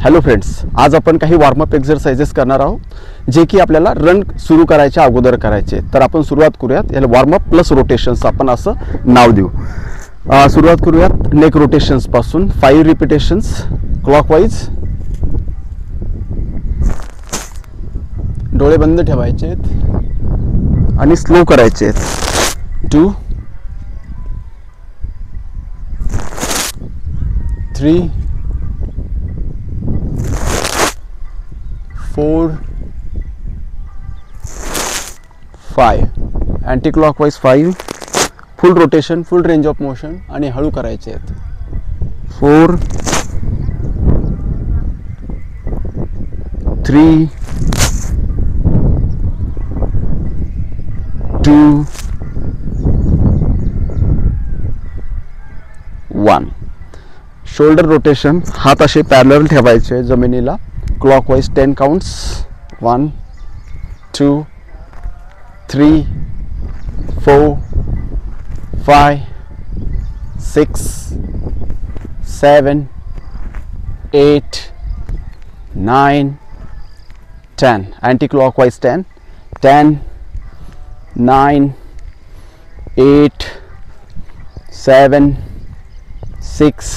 Hello friends, आज आपण काही वॉर्मअप एक्सरसाइजेस करणार आहोत जे की आपल्याला रन सुरू करायच्या अगोदर करायचे. तर आपण सुरुवात करूयात. याला वॉर्मअप प्लस रोटेशन्स आपण असं नाव देऊ. सुरुवात करूयात नेक रोटेशन्स पासून. 5 रिपिटेशन्स क्लॉकवाईज. डोळे बंद ठेवायचे आहेत आणि स्लो करायचे आहेत. 2 3 4 5 anti clockwise 5. Full rotation, full range of motion आणि हळू करायचे आहेत. 4 3 2 1. शोल्डर रोटेशन, हात असे पॅरलल ठेवायचे जमिनीला. Clockwise 10 counts. 1 2 3 4 5 6 7 8 9 10. Anti clockwise 10 10 9 8 7 6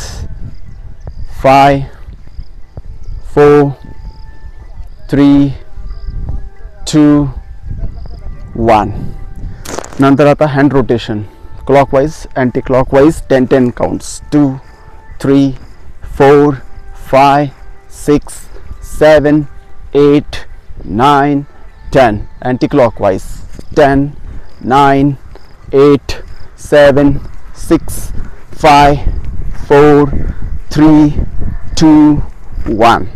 5 4 3 2 1. नंतर आता hand rotation clockwise anti clockwise 10 counts. 2 3 4 5 6 7 8 9 10. Anti clockwise 10 9 8 7 6 5 4 3 2 1.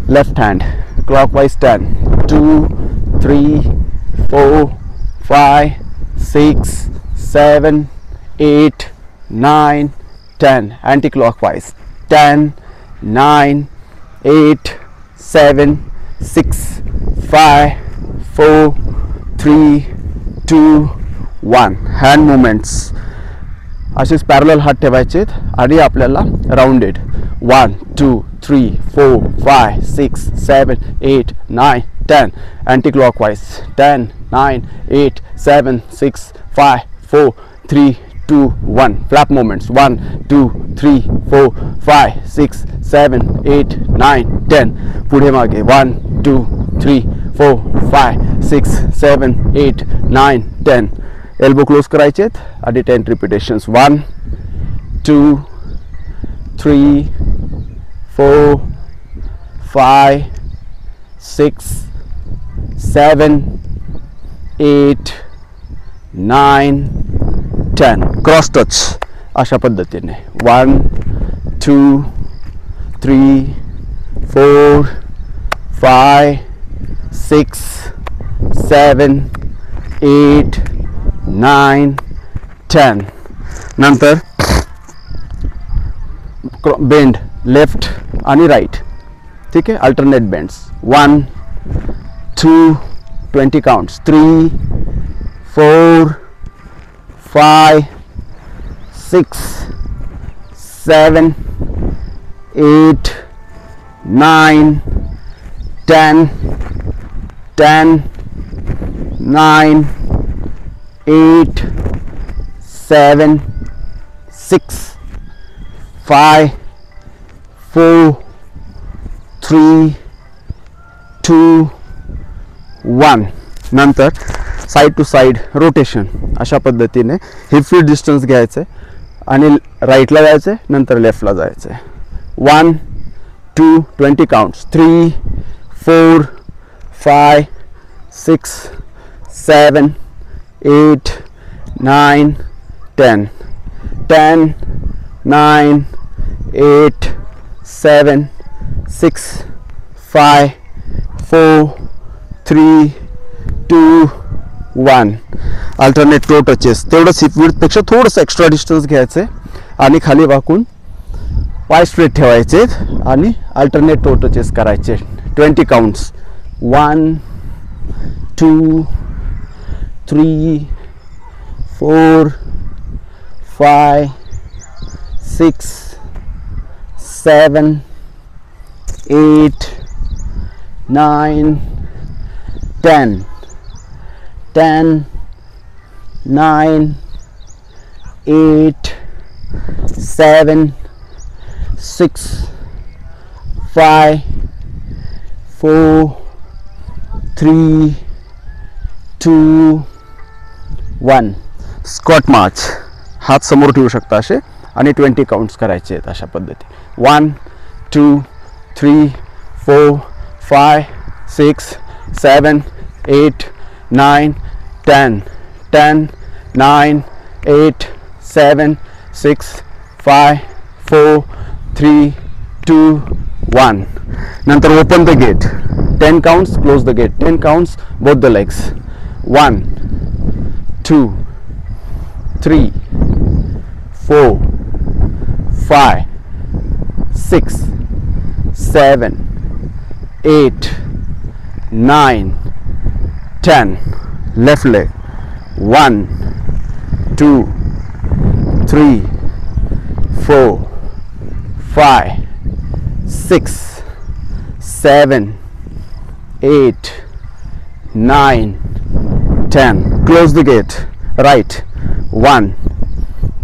Left hand clockwise 10 2 3 4 5 6 7 8 9 10. Anti-clockwise 10 9 8 7 6 5 4 3 2 1. Hand movements असेच पॅरलल हात ठेवायचे आणि आपल्याला rounded 1 2 3 4 5 6 7 8 9 10. Anti clockwise 10 9 8 7 6 5 4 3 2 1. Flap moments 1 2 3 4 5 6 7 8 9 10. पुढे मागे 1 2 3 4 5 6 7 8 9 10. एल्बो क्लोज करायचे आणि 10 रिपिटेशन्स. 1 2 3 4 5 6 7 8 9 10. क्रॉस टच अशा पद्धतीने 1 2 3 4 5 6 7 8 9 10. नंतर बेंड लेफ्ट आणि राईट. ठीक आहे. Alternate bends 1 2 20 counts. 3 4 5 6 7 8 9 10 10 9 8 7 6 5 4 3 2 1. नंतर साइड टू साइड रोटेशन अशा पद्धतीने हिप फीट डिस्टन्स घ्यायचे आणि राईटला जायचे, नंतर लेफ्टला जायचे. 1 2 20 काउंट्स. 3 4 5 6 7 8 9 10 10 9 8 7 6 5 4 3 2 1. Alternate toe touches. तेवढंच हिप विड्थ पेक्षा थोडंसं एक्स्ट्रा डिस्टन्स घ्यायचे आणि खाली वाकून पाय स्ट्रेट ठेवायचे आणि अल्टरनेट टो टचेस करायचे. 20 काउंट्स. 1 2 3 4 5 6 7 8 9 10 10 9 8 7 6 5 4 3 2 1. स्कॉट मार्च. हात समोर ठेवू शकता असे आणि 20 काउंट्स करायचे आहेत अशा पद्धती. 1 2 3 4 5 6 7 8 9 10 10 9 8 7 6 5 4 3 2 1. नंतर open the gate. 10 counts, close the gate. 10 counts, both the legs. 1 2 3 4 5 6 7 8 9 10. Left leg. 1 2 3 4 5 6 7 8 9 10. Close the gate. Right. 1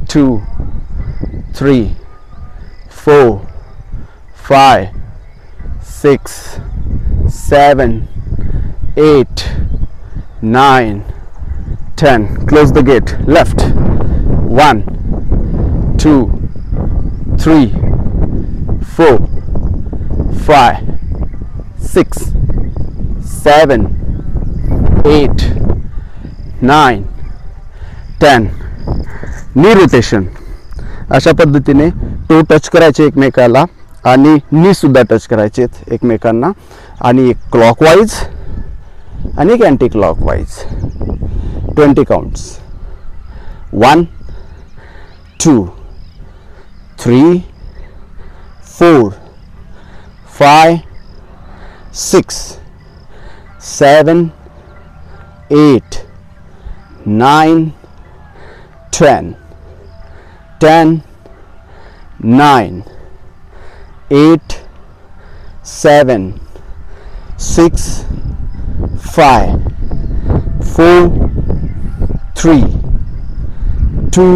2 3 4 5 6 7 8 9 10. Close the gate. Left. 1 2 3 4 5 6 7 8 9 10. Knee rotation. अशा पद्धतीने टो टच करायचे एकमेकाला आणि नी सुद्धा टच करायचे एकमेकांना आणि एक क्लॉकवाईज आणि एक anti clockwise. 20 counts. 1 2 3 4 5 6 7 8 9 10 10 9 8 7 6 5 4 3 2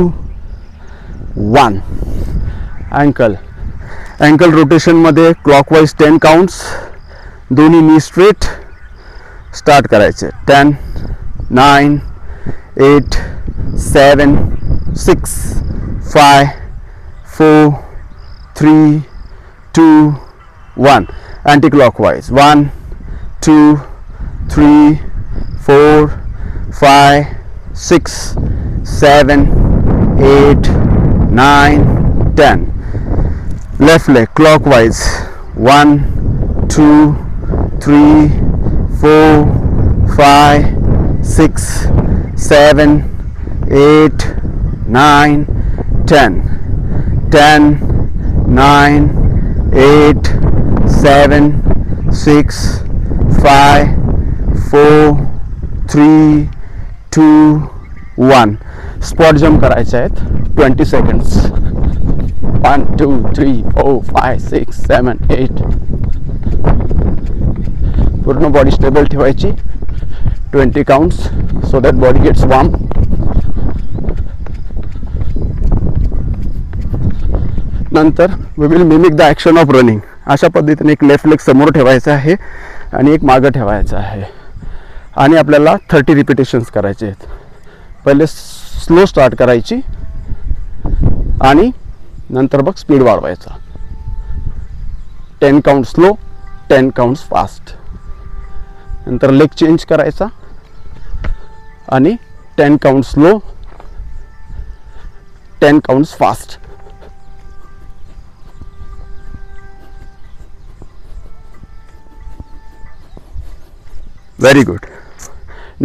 1. Uncle. Uncle रोटेशनमध्ये क्लॉकवाईज 10 काउंट्स. दोन्ही नी स्ट्रेट. स्टार्ट करायचे. 10 9 8 7 6 5 4 3 2 1. Anti clockwise. 1 2 3 4 5 6 7 8 9 10. Left leg clockwise. 1 2 3 4 5 6 7 8 9 10 10 9 8 7 6 5 4 3 2 1. Spot jump करायचे आहेत. 20 सेकंड्स. 1 2 3 4 5 6 7 8. पूर्ण बॉडी स्टेबल ठेवायची. 20 counts so that body gets warm. नंतर we will mimic the action of running. अशा पद्धतीने एक लेफ्ट लेग समोर ठेवायचा आहे आणि एक मागं ठेवायचा आहे आणि आपल्याला 30 रिपिटेशन्स करायचे आहेत. पहिले स्लो स्टार्ट करायची आणि नंतर बघ स्पीड वाढवायचा. 10 काउंट स्लो, 10 काउंट्स फास्ट. नंतर लेग चेंज करायचा आणि 10 count slow, 10 counts fast. Very good.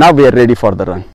Now we are ready for the run.